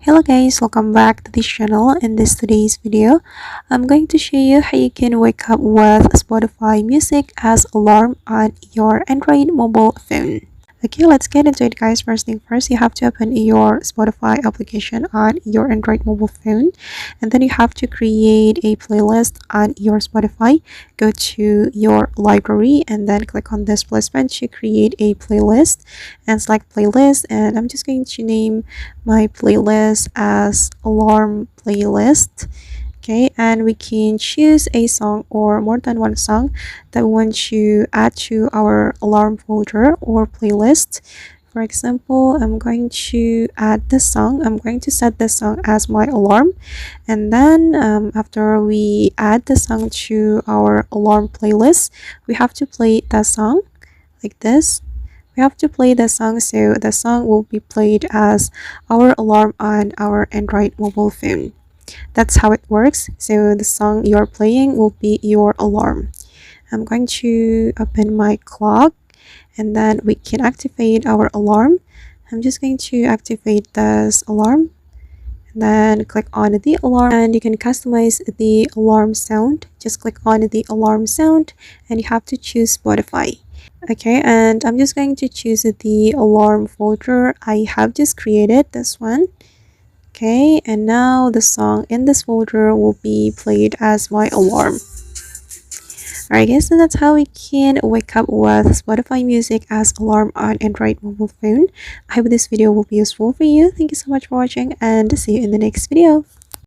Hello guys, welcome back to this channel. In this today's video, I'm going to show you how you can wake up with Spotify music as alarm on your Android mobile phone. Okay, let's get into it guys. First thing first, you have to open your Spotify application on your Android mobile phone, and then you have to create a playlist on your Spotify. Go to your library and then click on this plus button to create a playlist and select playlist, and I'm just going to name my playlist as alarm playlist. Okay, and we can choose a song or more than one song that we want to add to our alarm folder or playlist. For example, I'm going to add this song. I'm going to set this song as my alarm, and then after we add the song to our alarm playlist, we have to play that song like this. We have to play the song, so the song will be played as our alarm on our Android mobile phone. That's how it works. So the song you're playing will be your alarm. I'm going to open my clock and then we can activate our alarm. I'm just going to activate this alarm and then click on the alarm, and you can customize the alarm sound. Just click on the alarm sound and you have to choose Spotify. Okay, and I'm just going to choose the alarm folder I have just created, this one. Okay, and now the song in this folder will be played as my alarm. Alright guys, so that's how we can wake up with Spotify music as alarm on Android mobile phone. I hope this video will be useful for you. Thank you so much for watching and see you in the next video.